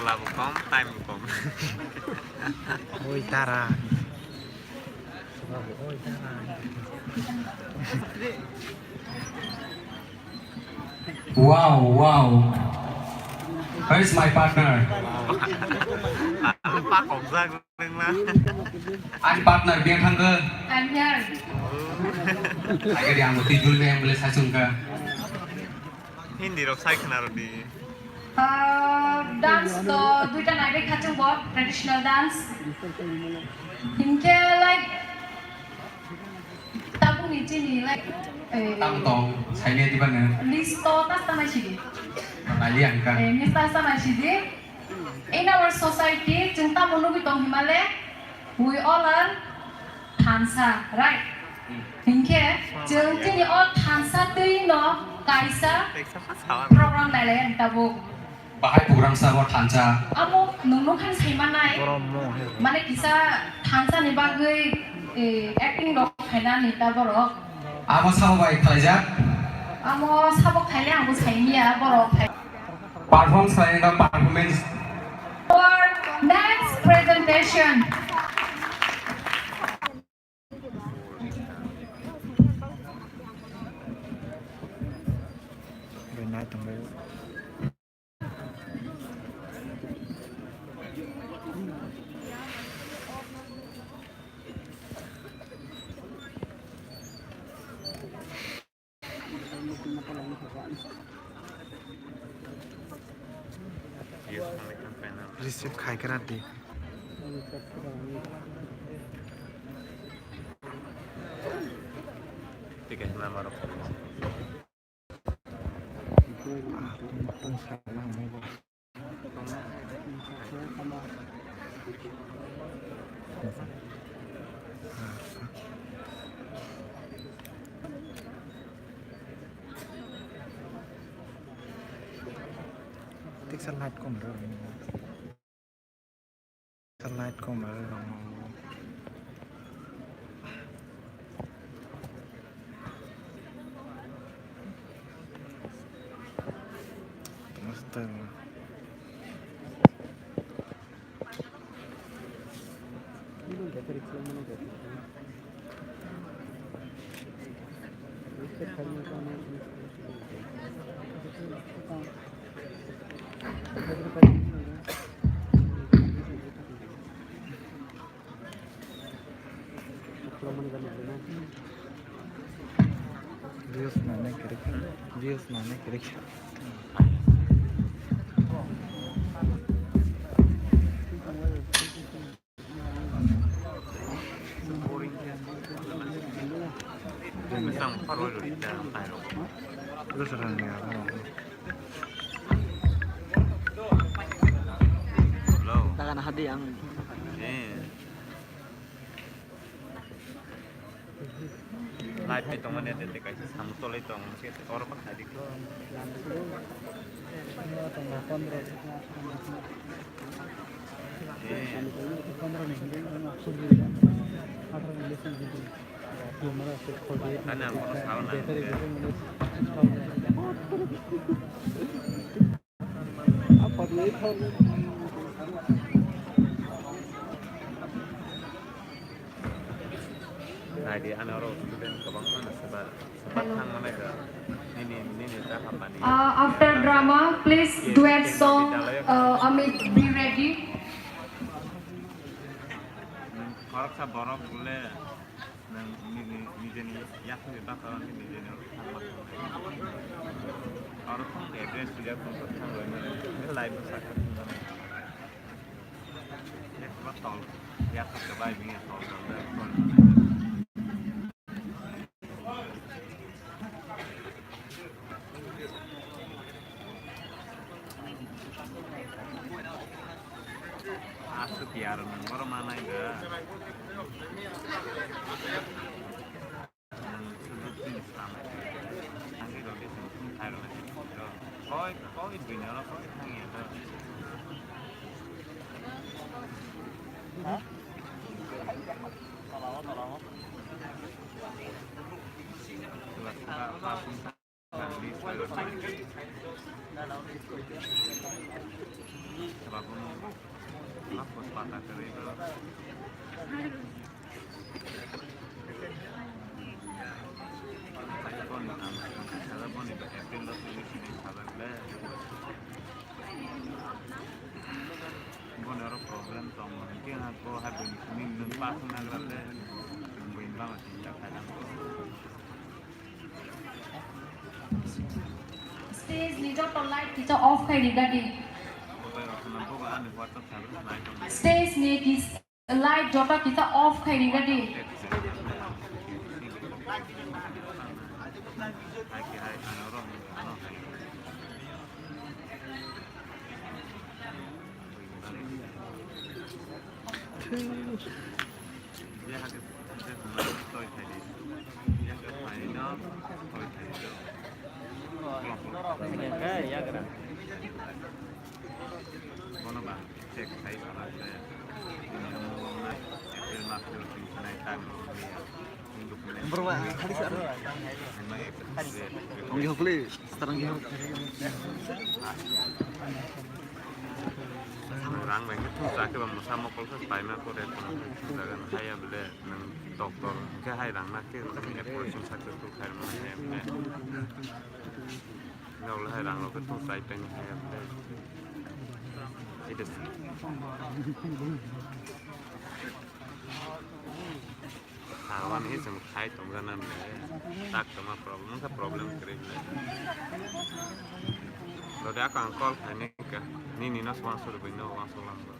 sekolah bukom, time bukom. Ôi ta ra. Ôi ta ra. Wow, wow. Where is my partner? Lupa kok neng lah. Anh partner biang thang cơ. I'm here. Anh cái yang mesti dulu yang boleh saya sungka. Hindi rok sai kenal di. Dance to duita naik kacung bot traditional dance. Hingke like tabu ni cini like Tam tong, saya lihat di mana. listo tas sama sih. Kali angka. Nista sama sih. In our society, cinta menunggu tong himale, we all are dancer, right? Hingke, cini all dancer tu ino kaisa program lain tabu. Bahaya program saya thanca. Amo nunggu kan saya mana? Promo. Mana kisah dancer ni bagai acting dok kena ni taborok. Amo sama baik kerja. Amo sabok kaya amo saya ni ya borok. Perform saya dengan performance. For next presentation. Benar tunggu. Receive ขายกระดาษดี Tiga nama rok. ต้องใช้บ้างไหมวะติ๊กสไลด์ก่อนเริ่มสไลด์ก่อนมาเริ่มต้องสเตอร์ Views mana kira-kira? Views mana kira-kira? Misang parol di dalam tayo. Terus orang ni apa? Hello. Takkan hati yang Live itu mana ada dekat samtol itu mungkin orang pakai di ko. Karena mau salah nanti. apa dia itu Nah di anak orang student kebang mana sebab hang mana ke? Ini dah apa ni? After drama, please duet song. Amit, be ready. Kalau saya borok boleh. Nang নিজে ya kita kalau নিজে orang pun address juga pun ini live saja ini cuma tol ya kita baik ini tol asuk ya orang mana itu Koi bina lah, koi tangi ada. Sebab pun lapos patah kering itu. Saya pun saya pun itu April lalu ini sini sabar le. Pun ada problem tong mungkin aku habis ini nampak nagar le. Mungkin banget tidak kadang. Stage ni jo to light ki jo off khai ni gadi. Stage ni ki light jo to ki jo off khai ni gadi. Ya kena. Mana bang? Cek saya salah saya. Ini semua April masuk di sana kan. Berapa hari sekarang? Orang beli sekarang dia. Orang banyak tu saya kebam sama kalau saya nak korek dengan saya beli dengan doktor. Ke hai orang nak ke kami approach satu tu kai mana saya beli. Kalau hai orang lo tu saya tengah saya beli. Itu sih. Kawan ini semua kai tunggu nanti. Tak cuma problem kering. Lo dia akan call ini ke? Ni nas masuk lebih no masuk lambat.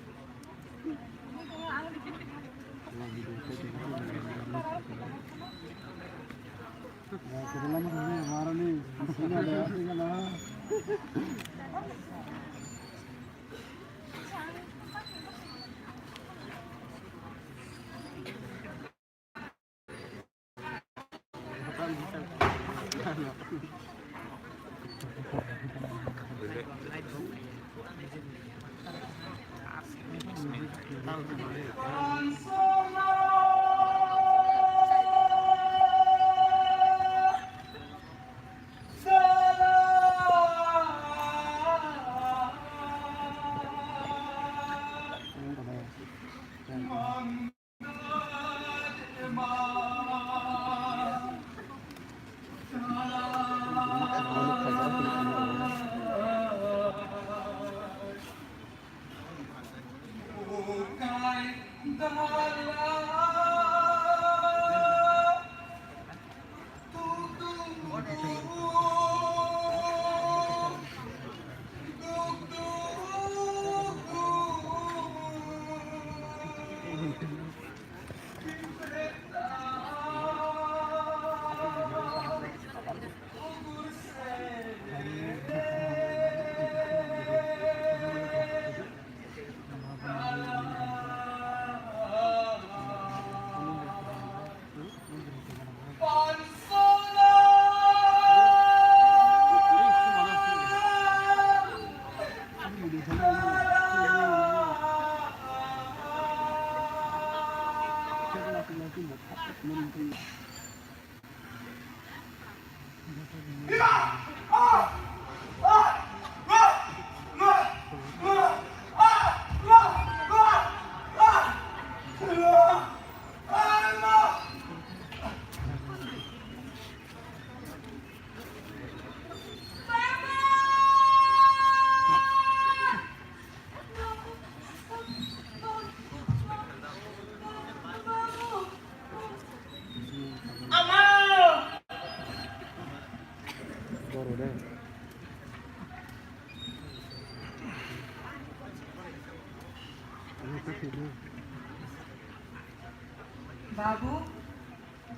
Babu,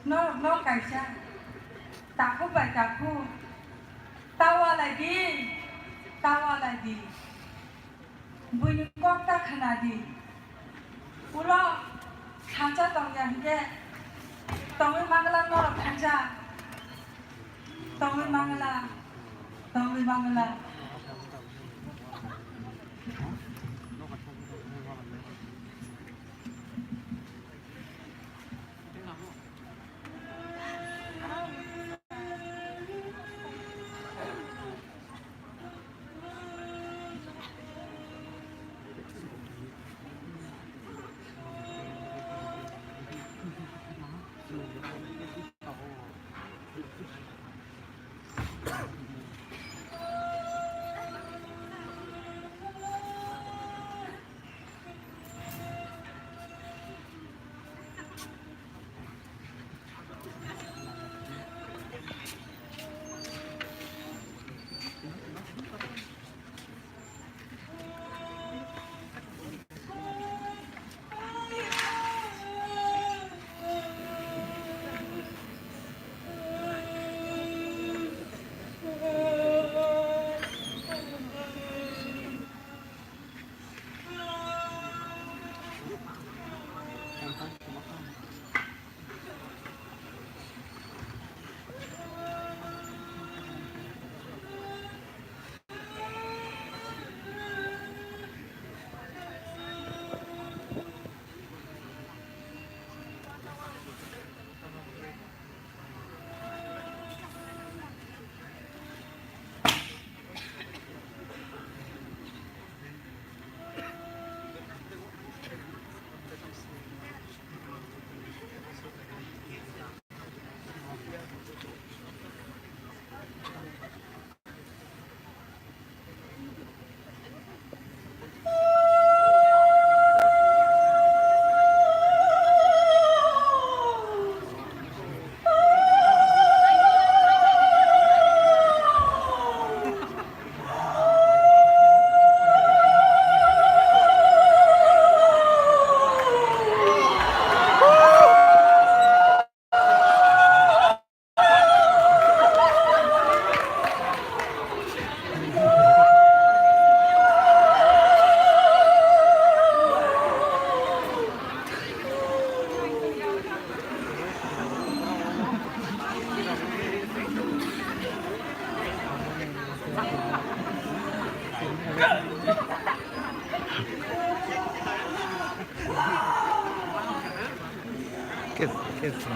no kaisa. Takut baik takut. Tawa lagi. Bunyi kok tak kena di. Pulau kaca tong yang dia. Tongin mangala nolak kaca. Tongin mangala. Kes, kes,